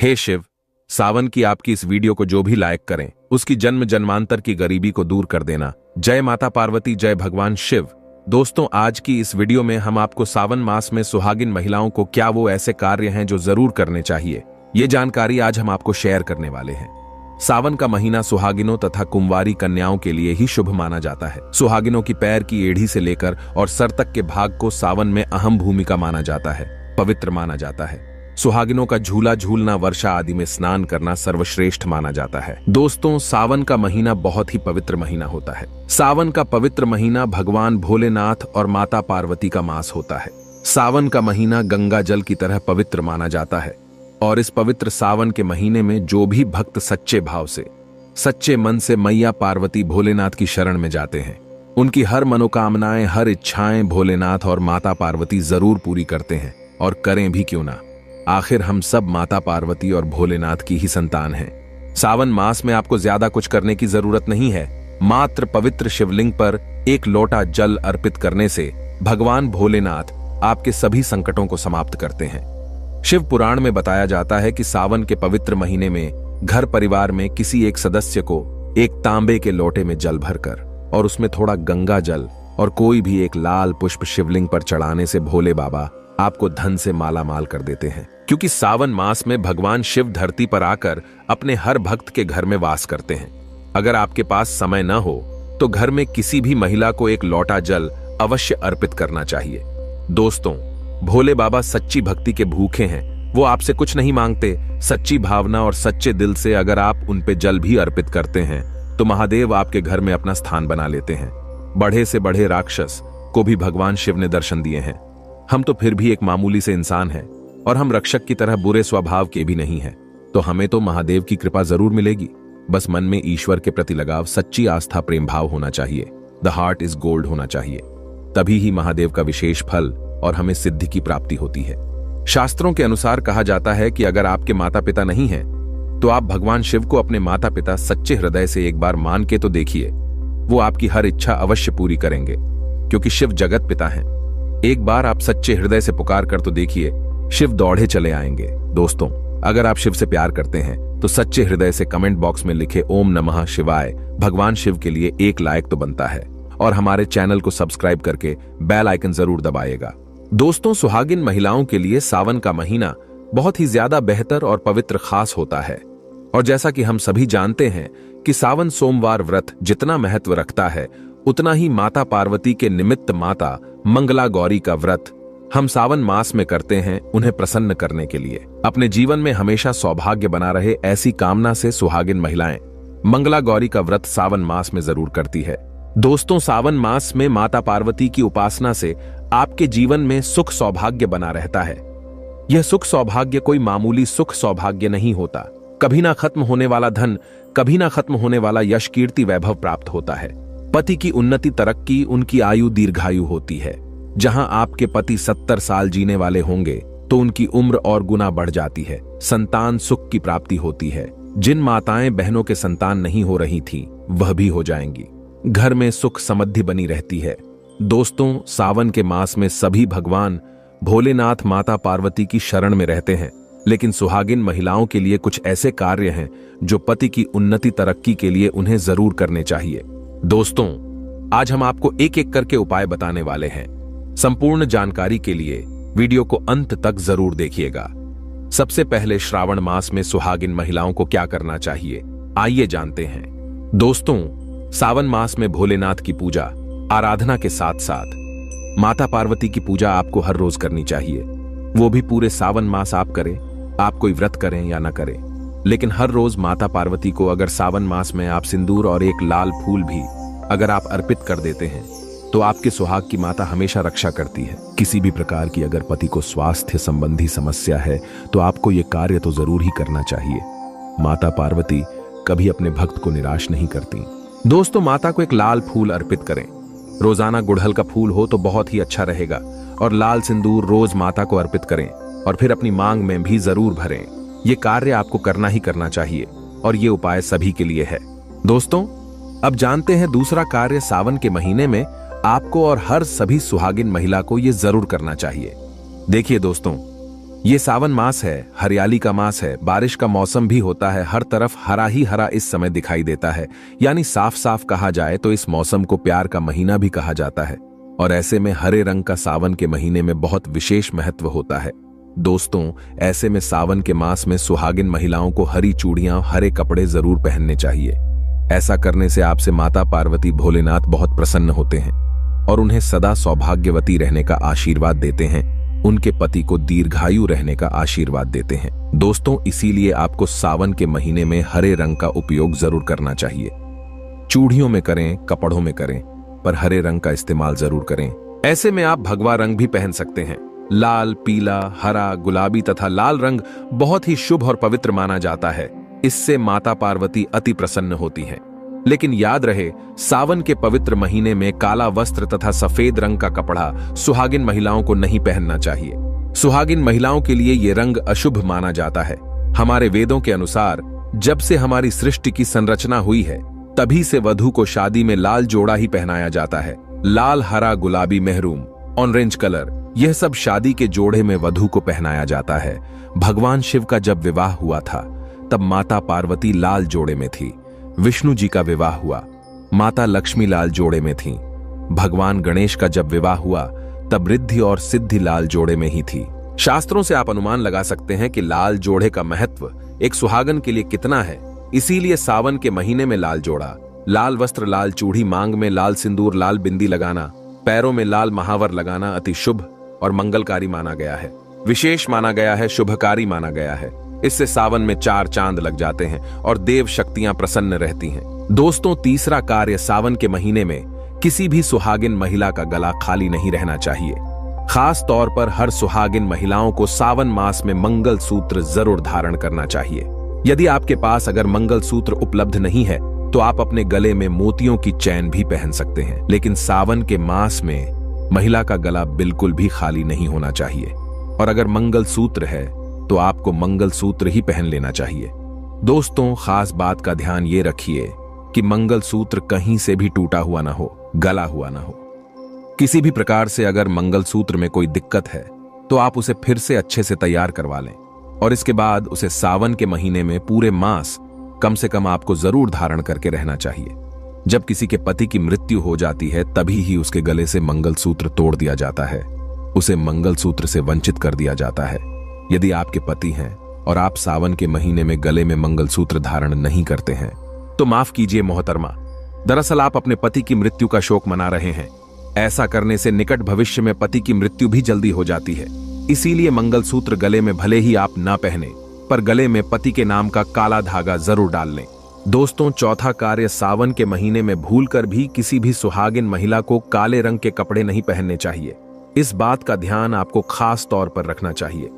हे शिव, सावन की आपकी इस वीडियो को जो भी लाइक करें उसकी जन्म जन्मांतर की गरीबी को दूर कर देना। जय माता पार्वती, जय भगवान शिव। दोस्तों, आज की इस वीडियो में हम आपको सावन मास में सुहागिन महिलाओं को क्या वो ऐसे कार्य हैं जो जरूर करने चाहिए, ये जानकारी आज हम आपको शेयर करने वाले हैं। सावन का महीना सुहागिनों तथा कुंवारी कन्याओं के लिए ही शुभ माना जाता है। सुहागिनों की पैर की एड़ी से लेकर और सर तक के भाग को सावन में अहम भूमिका माना जाता है, पवित्र माना जाता है। सुहागिनों का झूला झूलना, वर्षा आदि में स्नान करना सर्वश्रेष्ठ माना जाता है। दोस्तों, सावन का महीना बहुत ही पवित्र महीना होता है। सावन का पवित्र महीना भगवान भोलेनाथ और माता पार्वती का मास होता है। सावन का महीना गंगा जल की तरह पवित्र माना जाता है और इस पवित्र सावन के महीने में जो भी भक्त सच्चे भाव से, सच्चे मन से मैया पार्वती भोलेनाथ की शरण में जाते हैं, उनकी हर मनोकामनाएं, हर इच्छाएं भोलेनाथ और माता पार्वती जरूर पूरी करते हैं। और करें भी क्यों ना, आखिर हम सब माता पार्वती और भोलेनाथ की ही संतान हैं। सावन मास में आपको ज्यादा कुछ करने की जरूरत नहीं है। मात्र पवित्र शिवलिंग पर एक लोटा जल अर्पित करने से भगवान भोलेनाथ आपके सभी संकटों को समाप्त करते हैं। शिव पुराण में बताया जाता है कि सावन के पवित्र महीने में घर परिवार में किसी एक सदस्य को एक तांबे के लोटे में जल भरकर और उसमें थोड़ा गंगा जल और कोई भी एक लाल पुष्प शिवलिंग पर चढ़ाने से भोले बाबा आपको धन से माला माल कर देते हैं। क्योंकि सावन मास में भगवान शिव धरती पर आकर अपने हर भक्त के घर में वास करते हैं। अगर आपके पास समय न हो तो घर में किसी भी महिला को एक लोटा जल अवश्य अर्पित करना चाहिए। दोस्तों, भोले बाबा सच्ची भक्ति के भूखे हैं। वो आपसे कुछ नहीं मांगते। सच्ची भावना और सच्चे दिल से अगर आप उन पे जल भी अर्पित करते हैं तो महादेव आपके घर में अपना स्थान बना लेते हैं। बढ़े से बढ़े राक्षस को भी भगवान शिव ने दर्शन दिए हैं। हम तो फिर भी एक मामूली से इंसान हैं और हम रक्षक की तरह बुरे स्वभाव के भी नहीं हैं, तो हमें तो महादेव की कृपा जरूर मिलेगी। बस मन में ईश्वर के प्रति लगाव, सच्ची आस्था, प्रेम भाव होना चाहिए। द हार्ट इज गोल्ड होना चाहिए। तभी ही महादेव का विशेष फल और हमें सिद्धि की प्राप्ति होती है। शास्त्रों के अनुसार कहा जाता है कि अगर आपके माता पिता नहीं हैं तो आप भगवान शिव को अपने माता पिता सच्चे हृदय से एक बार मान के तो देखिए, वो आपकी हर इच्छा अवश्य पूरी करेंगे, क्योंकि शिव जगत पिता हैं। एक बार आप सच्चे हृदय से पुकार कर तो देखिए, शिव दौड़े चले आएंगे। दोस्तों, अगर आप शिव से प्यार करते हैं तो सच्चे हृदय से कमेंट बॉक्स में लिखे ओम नमः शिवाय भगवान शिव के लिए एक लाइक तो बनता है और हमारे चैनल को सब्सक्राइब करके बेल आइकन जरूर दबाइएगा। दोस्तों, सुहागिन महिलाओं के लिए सावन का महीना बहुत ही ज्यादा बेहतर और पवित्र खास होता है। और जैसा कि हम सभी जानते हैं कि सावन सोमवार व्रत जितना महत्व रखता है, उतना ही माता पार्वती के निमित्त माता मंगला गौरी का व्रत हम सावन मास में करते हैं, उन्हें प्रसन्न करने के लिए। अपने जीवन में हमेशा सौभाग्य बना रहे, ऐसी कामना से सुहागिन महिलाएं मंगला गौरी का व्रत सावन मास में जरूर करती है। दोस्तों, सावन मास में माता पार्वती की उपासना से आपके जीवन में सुख सौभाग्य बना रहता है। यह सुख सौभाग्य कोई मामूली सुख सौभाग्य नहीं होता। कभी ना खत्म होने वाला धन, कभी ना खत्म होने वाला यश, कीर्ति, वैभव प्राप्त होता है। पति की उन्नति, तरक्की, उनकी आयु दीर्घायु होती है। जहां आपके पति 70 साल जीने वाले होंगे तो उनकी उम्र और गुना बढ़ जाती है। संतान सुख की प्राप्ति होती है। जिन माताएं बहनों के संतान नहीं हो रही थी वह भी हो जाएंगी। घर में सुख समृद्धि बनी रहती है। दोस्तों, सावन के मास में सभी भगवान भोलेनाथ माता पार्वती की शरण में रहते हैं, लेकिन सुहागिन महिलाओं के लिए कुछ ऐसे कार्य हैं जो पति की उन्नति, तरक्की के लिए उन्हें जरूर करने चाहिए। दोस्तों, आज हम आपको एक एक करके उपाय बताने वाले हैं। संपूर्ण जानकारी के लिए वीडियो को अंत तक जरूर देखिएगा। सबसे पहले श्रावण मास में सुहागिन महिलाओं को क्या करना चाहिए, आइए जानते हैं। दोस्तों, सावन मास में भोलेनाथ की पूजा आराधना के साथ साथ माता पार्वती की पूजा आपको हर रोज करनी चाहिए। वो भी पूरे सावन मास आप करें, आप कोई व्रत करें या ना करें, लेकिन हर रोज माता पार्वती को अगर सावन मास में आप सिंदूर और एक लाल फूल भी अगर आप अर्पित कर देते हैं तो आपके सुहाग की माता हमेशा रक्षा करती है। किसी भी प्रकार की अगर पति को स्वास्थ्य संबंधी समस्या है तो आपको यह कार्य तो जरूर ही करना चाहिए। माता पार्वती कभी अपने भक्त को निराश नहीं करती। दोस्तों, माता को एक लाल फूल अर्पित करें। रोजाना गुड़हल का फूल हो तो बहुत ही अच्छा रहेगा। और लाल सिंदूर रोज माता को अर्पित करें और फिर अपनी मांग में भी जरूर भरें। ये कार्य आपको करना ही करना चाहिए और ये उपाय सभी के लिए है। दोस्तों, अब जानते हैं दूसरा कार्य सावन के महीने में आपको और हर सभी सुहागिन महिला को ये जरूर करना चाहिए। देखिए दोस्तों, ये सावन मास है, हरियाली का मास है, बारिश का मौसम भी होता है, हर तरफ हरा ही हरा इस समय दिखाई देता है। यानी साफ साफ कहा जाए तो इस मौसम को प्यार का महीना भी कहा जाता है। और ऐसे में हरे रंग का सावन के महीने में बहुत विशेष महत्व होता है। दोस्तों, ऐसे में सावन के मास में सुहागिन महिलाओं को हरी चूड़ियां, हरे कपड़े जरूर पहनने चाहिए। ऐसा करने से आपसे माता पार्वती भोलेनाथ बहुत प्रसन्न होते हैं और उन्हें सदा सौभाग्यवती रहने का आशीर्वाद देते हैं, उनके पति को दीर्घायु रहने का आशीर्वाद देते हैं। दोस्तों, इसीलिए आपको सावन के महीने में हरे रंग का उपयोग जरूर करना चाहिए। चूड़ियों में करें, कपड़ों में करें, पर हरे रंग का इस्तेमाल जरूर करें। ऐसे में आप भगवा रंग भी पहन सकते हैं। लाल, पीला, हरा, गुलाबी तथा लाल रंग बहुत ही शुभ और पवित्र माना जाता है। इससे माता पार्वती अति प्रसन्न होती हैं। लेकिन याद रहे, सावन के पवित्र महीने में काला वस्त्र तथा सफेद रंग का कपड़ा सुहागिन महिलाओं को नहीं पहनना चाहिए। सुहागिन महिलाओं के लिए ये रंग अशुभ माना जाता है। हमारे वेदों के अनुसार जब से हमारी सृष्टि की संरचना हुई है, तभी से वधू को शादी में लाल जोड़ा ही पहनाया जाता है। लाल, हरा, गुलाबी, मेहरून, ऑरेंज कलर, यह सब शादी के जोड़े में वधू को पहनाया जाता है। भगवान शिव का जब विवाह हुआ था, तब माता पार्वती लाल जोड़े में थी। विष्णु जी का विवाह हुआ, माता लक्ष्मी लाल जोड़े में थीं। भगवान गणेश का जब विवाह हुआ, तब रिद्धि और सिद्धि लाल जोड़े में ही थी। शास्त्रों से आप अनुमान लगा सकते हैं कि लाल जोड़े का महत्व एक सुहागन के लिए कितना है। इसीलिए सावन के महीने में लाल जोड़ा, लाल वस्त्र, लाल चूड़ी, मांग में लाल सिंदूर, लाल बिंदी लगाना, पैरों में लाल महावर लगाना अति शुभ और मंगलकारी माना गया है। विशेष माना गया है, शुभकारी माना गया है। इससे सावन में 4 चांद लग जाते हैं और देव शक्तियां प्रसन्न रहती हैं। दोस्तों, तीसरा कार्य, सावन के महीने में किसी भी सुहागिन महिला का गला खाली नहीं रहना चाहिए। खास तौर पर हर सुहागिन महिलाओं को सावन मास में मंगल सूत्र जरूर धारण करना चाहिए। यदि आपके पास अगर मंगल सूत्र उपलब्ध नहीं है, तो आप अपने गले में मोतियों की चैन भी पहन सकते हैं। लेकिन सावन के मास में महिला का गला बिल्कुल भी खाली नहीं होना चाहिए। और अगर मंगल सूत्र है, तो आपको मंगल सूत्र ही पहन लेना चाहिए। दोस्तों, खास बात का ध्यान ये रखिए कि मंगल सूत्र कहीं से भी टूटा हुआ ना हो, गला हुआ ना हो। किसी भी प्रकार से अगर मंगल सूत्र में कोई दिक्कत है, तो आप उसे फिर से अच्छे से तैयार करवा लें और इसके बाद उसे सावन के महीने में पूरे मास कम से कम आपको जरूर धारण करके रहना चाहिए। जब किसी के पति की मृत्यु हो जाती है, तभी ही उसके गले से मंगल सूत्र तोड़ दिया जाता है, उसे मंगल सूत्र से वंचित कर दिया जाता है। यदि आपके पति हैं और आप सावन के महीने में गले में मंगलसूत्र धारण नहीं करते हैं, तो माफ कीजिए मोहतरमा, दरअसल आप अपने पति की मृत्यु का शोक मना रहे हैं। ऐसा करने से निकट भविष्य में पति की मृत्यु भी जल्दी हो जाती है। इसीलिए मंगलसूत्र गले में भले ही आप ना पहने, पर गले में पति के नाम का काला धागा जरूर डाल लें। दोस्तों, चौथा कार्य, सावन के महीने में भूलकर भी किसी भी सुहागिन महिला को काले रंग के कपड़े नहीं पहनने चाहिए। इस बात का ध्यान आपको खास तौर पर रखना चाहिए।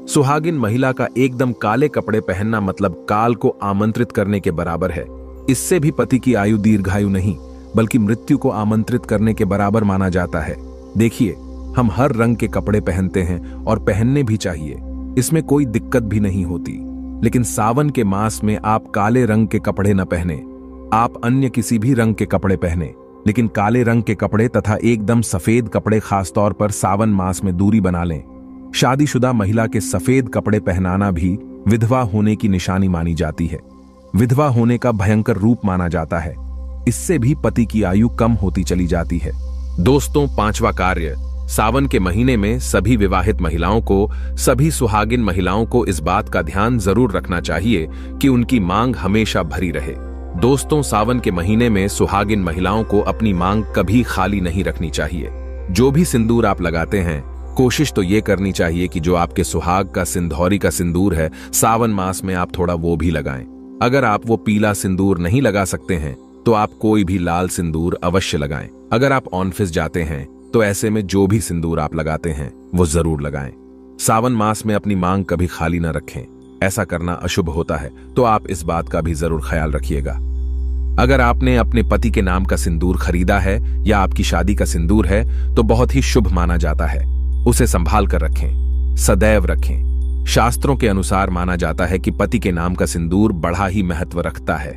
सुहागिन महिला का एकदम काले कपड़े पहनना मतलब काल को आमंत्रित करने के बराबर है। इससे भी पति की आयु दीर्घायु नहीं, बल्कि मृत्यु को आमंत्रित करने के बराबर माना जाता है। देखिए, हम हर रंग के कपड़े पहनते हैं और पहनने भी चाहिए, इसमें कोई दिक्कत भी नहीं होती। लेकिन सावन के मास में आप काले रंग के कपड़े न पहने। आप अन्य किसी भी रंग के कपड़े पहने, लेकिन काले रंग के कपड़े तथा एकदम सफेद कपड़े खासतौर पर सावन मास में दूरी बना लें। शादीशुदा महिला के सफेद कपड़े पहनाना भी विधवा होने की निशानी मानी जाती है। विधवा होने का भयंकर रूप माना जाता है। इससे भी पति की आयु कम होती चली जाती है। दोस्तों, पांचवा कार्य, सावन के महीने में सभी विवाहित महिलाओं को, सभी सुहागिन महिलाओं को इस बात का ध्यान जरूर रखना चाहिए कि उनकी मांग हमेशा भरी रहे। दोस्तों, सावन के महीने में सुहागिन महिलाओं को अपनी मांग कभी खाली नहीं रखनी चाहिए। जो भी सिंदूर आप लगाते हैं, कोशिश तो ये करनी चाहिए कि जो आपके सुहाग का सिंधौरी का सिंदूर है, सावन मास में आप थोड़ा वो भी लगाएं। अगर आप वो पीला सिंदूर नहीं लगा सकते हैं, तो आप कोई भी लाल सिंदूर अवश्य लगाएं। अगर आप ऑफिस जाते हैं, तो ऐसे में जो भी सिंदूर आप लगाते हैं, वो जरूर लगाएं। सावन मास में अपनी मांग कभी खाली न रखें, ऐसा करना अशुभ होता है, तो आप इस बात का भी जरूर ख्याल रखिएगा। अगर आपने अपने पति के नाम का सिंदूर खरीदा है या आपकी शादी का सिंदूर है, तो बहुत ही शुभ माना जाता है। उसे संभाल कर रखें, सदैव रखें। शास्त्रों के अनुसार माना जाता है कि पति के नाम का सिंदूर बड़ा ही महत्व रखता है,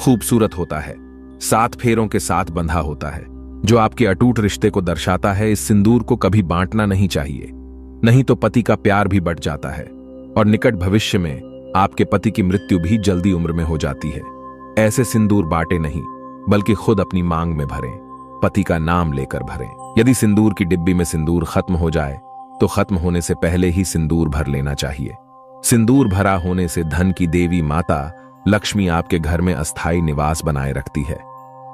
खूबसूरत होता है, 7 फेरों के साथ बंधा होता है, जो आपके अटूट रिश्ते को दर्शाता है। इस सिंदूर को कभी बांटना नहीं चाहिए। नहीं तो पति का प्यार भी बढ़ जाता है और निकट भविष्य में आपके पति की मृत्यु भी जल्दी उम्र में हो जाती है। ऐसे सिंदूर बांटे नहीं, बल्कि खुद अपनी मांग में भरें, पति का नाम लेकर भरें। यदि सिंदूर की डिब्बी में सिंदूर खत्म हो जाए तो खत्म होने से पहले ही सिंदूर भर लेना चाहिए। सिंदूर भरा होने से धन की देवी माता लक्ष्मी आपके घर में अस्थायी निवास बनाए रखती है।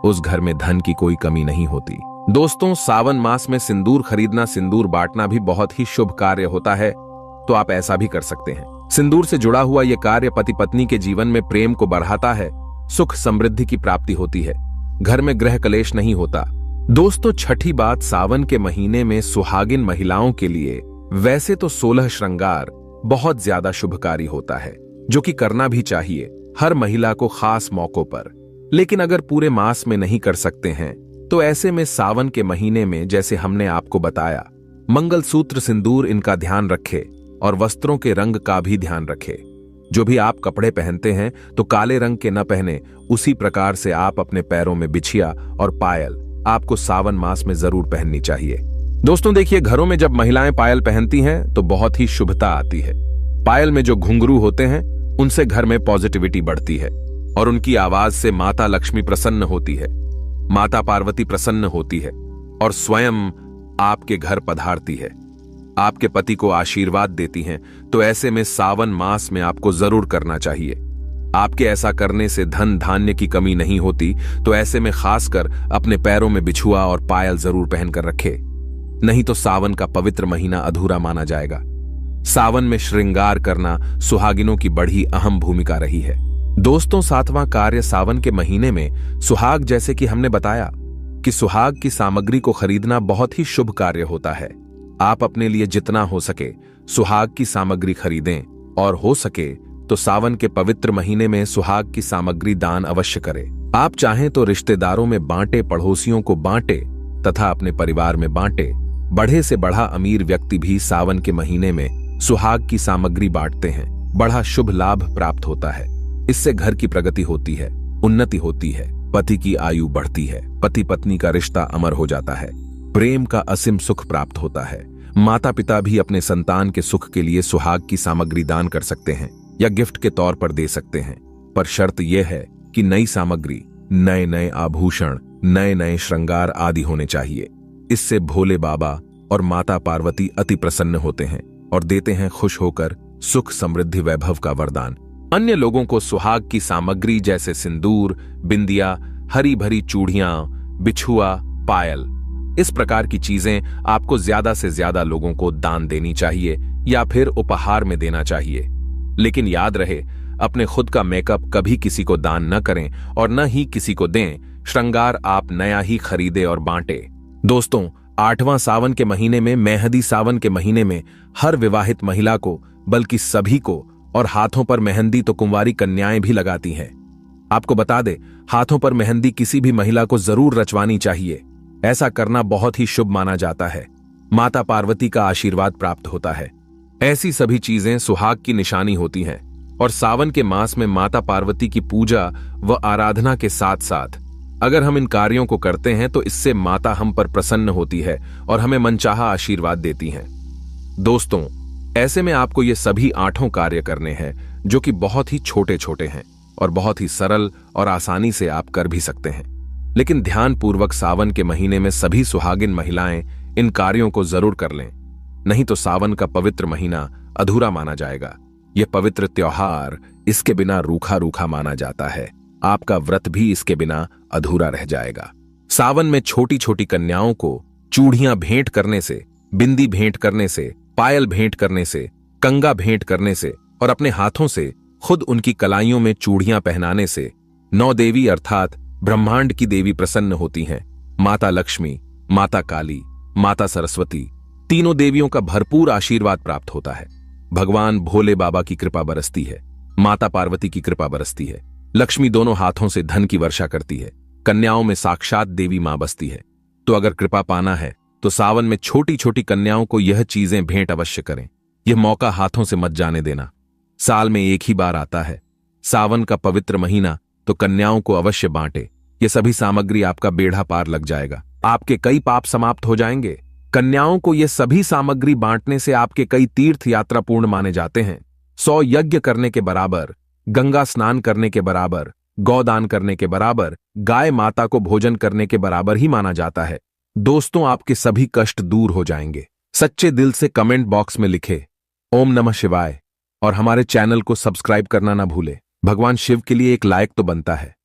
उस घर में धन की कोई कमी नहीं होती। दोस्तों, सावन मास में सिंदूर खरीदना, सिंदूर बांटना भी बहुत ही शुभ कार्य होता है, तो आप ऐसा भी कर सकते हैं। सिंदूर से जुड़ा हुआ यह कार्य पति पत्नी के जीवन में प्रेम को बढ़ाता है, सुख समृद्धि की प्राप्ति होती है, घर में गृह कलेश नहीं होता। दोस्तों, छठी बात, सावन के महीने में सुहागिन महिलाओं के लिए वैसे तो 16 श्रृंगार बहुत ज्यादा शुभकारी होता है, जो कि करना भी चाहिए हर महिला को खास मौकों पर। लेकिन अगर पूरे मास में नहीं कर सकते हैं तो ऐसे में सावन के महीने में, जैसे हमने आपको बताया, मंगलसूत्र, सिंदूर, इनका ध्यान रखे और वस्त्रों के रंग का भी ध्यान रखे। जो भी आप कपड़े पहनते हैं तो काले रंग के न पहने, उसी प्रकार से आप अपने पैरों में बिछिया और पायल आपको सावन मास में जरूर पहननी चाहिए। दोस्तों देखिए, घरों में जब महिलाएं पायल पहनती हैं तो बहुत ही शुभता आती है। पायल में जो घुंघरू होते हैं उनसे घर में पॉजिटिविटी बढ़ती है और उनकी आवाज से माता लक्ष्मी प्रसन्न होती है, माता पार्वती प्रसन्न होती है और स्वयं आपके घर पधारती है, आपके पति को आशीर्वाद देती हैं। तो ऐसे में सावन मास में आपको जरूर करना चाहिए। आपके ऐसा करने से धन धान्य की कमी नहीं होती, तो ऐसे में खासकर अपने पैरों में बिछुआ और पायल जरूर पहनकर रखे, नहीं तो सावन का पवित्र महीना अधूरा माना जाएगा। सावन में श्रृंगार करना सुहागिनों की बड़ी अहम भूमिका रही है। दोस्तों, 7वां कार्य सावन के महीने में सुहाग, जैसे कि हमने बताया कि सुहाग की सामग्री को खरीदना बहुत ही शुभ कार्य होता है। आप अपने लिए जितना हो सके सुहाग की सामग्री खरीदें और हो सके तो सावन के पवित्र महीने में सुहाग की सामग्री दान अवश्य करें। आप चाहें तो रिश्तेदारों में बांटे, पड़ोसियों को बांटे तथा अपने परिवार में बांटे। बढ़े से बढ़ा अमीर व्यक्ति भी सावन के महीने में सुहाग की सामग्री बांटते हैं। बड़ा शुभ लाभ प्राप्त होता है। इससे घर की प्रगति होती है, उन्नति होती है, पति की आयु बढ़ती है, पति पत्नी का रिश्ता अमर हो जाता है, प्रेम का असीम सुख प्राप्त होता है। माता पिता भी अपने संतान के सुख के लिए सुहाग की सामग्री दान कर सकते हैं या गिफ्ट के तौर पर दे सकते हैं, पर शर्त यह है कि नई सामग्री, नए नए आभूषण, नए नए श्रृंगार आदि होने चाहिए। इससे भोले बाबा और माता पार्वती अति प्रसन्न होते हैं और देते हैं खुश होकर सुख समृद्धि वैभव का वरदान। अन्य लोगों को सुहाग की सामग्री जैसे सिंदूर, बिंदिया, हरी भरी चूड़ियां, बिछुआ, पायल, इस प्रकार की चीजें आपको ज्यादा से ज्यादा लोगों को दान देनी चाहिए या फिर उपहार में देना चाहिए। लेकिन याद रहे, अपने खुद का मेकअप कभी किसी को दान न करें और न ही किसी को दें। श्रृंगार आप नया ही खरीदे और बांटे। दोस्तों, 8वां सावन के महीने में, मेहंदी सावन के महीने में हर विवाहित महिला को, बल्कि सभी को, और हाथों पर मेहंदी तो कुंवारी कन्याएं भी लगाती हैं। आपको बता दे, हाथों पर मेहंदी किसी भी महिला को जरूर रचवानी चाहिए। ऐसा करना बहुत ही शुभ माना जाता है। माता पार्वती का आशीर्वाद प्राप्त होता है। ऐसी सभी चीजें सुहाग की निशानी होती हैं और सावन के मास में माता पार्वती की पूजा व आराधना के साथ साथ अगर हम इन कार्यों को करते हैं तो इससे माता हम पर प्रसन्न होती है और हमें मनचाहा आशीर्वाद देती हैं। दोस्तों, ऐसे में आपको ये सभी 8 कार्य करने हैं, जो कि बहुत ही छोटे छोटे हैं और बहुत ही सरल और आसानी से आप कर भी सकते हैं। लेकिन ध्यानपूर्वक सावन के महीने में सभी सुहागिन महिलाएं इन कार्यों को जरूर कर लें, नहीं तो सावन का पवित्र महीना अधूरा माना जाएगा। यह पवित्र त्योहार इसके बिना रूखा रूखा माना जाता है। आपका व्रत भी इसके बिना अधूरा रह जाएगा। सावन में छोटी छोटी कन्याओं को चूड़ियां भेंट करने से, बिंदी भेंट करने से, पायल भेंट करने से, कंगा भेंट करने से और अपने हाथों से खुद उनकी कलाइयों में चूड़ियां पहनाने से 9 देवी अर्थात ब्रह्मांड की देवी प्रसन्न होती हैं। माता लक्ष्मी, माता काली, माता सरस्वती, तीनों देवियों का भरपूर आशीर्वाद प्राप्त होता है। भगवान भोले बाबा की कृपा बरसती है, माता पार्वती की कृपा बरसती है। लक्ष्मी दोनों हाथों से धन की वर्षा करती है। कन्याओं में साक्षात देवी मां बसती है। तो अगर कृपा पाना है तो सावन में छोटी छोटी कन्याओं को यह चीजें भेंट अवश्य करें। यह मौका हाथों से मत जाने देना। साल में एक ही बार आता है, सावन का पवित्र महीना, तो कन्याओं को अवश्य बांटे। ये सभी सामग्री आपका बेड़ा पार लग जाएगा। आपके कई पाप समाप्त हो जाएंगे। कन्याओं को ये सभी सामग्री बांटने से आपके कई तीर्थ यात्रा पूर्ण माने जाते हैं। 100 यज्ञ करने के बराबर, गंगा स्नान करने के बराबर, गौदान करने के बराबर, गाय माता को भोजन करने के बराबर ही माना जाता है। दोस्तों, आपके सभी कष्ट दूर हो जाएंगे। सच्चे दिल से कमेंट बॉक्स में लिखे ओम नमः शिवाय और हमारे चैनल को सब्सक्राइब करना ना भूले। भगवान शिव के लिए एक लाइक तो बनता है।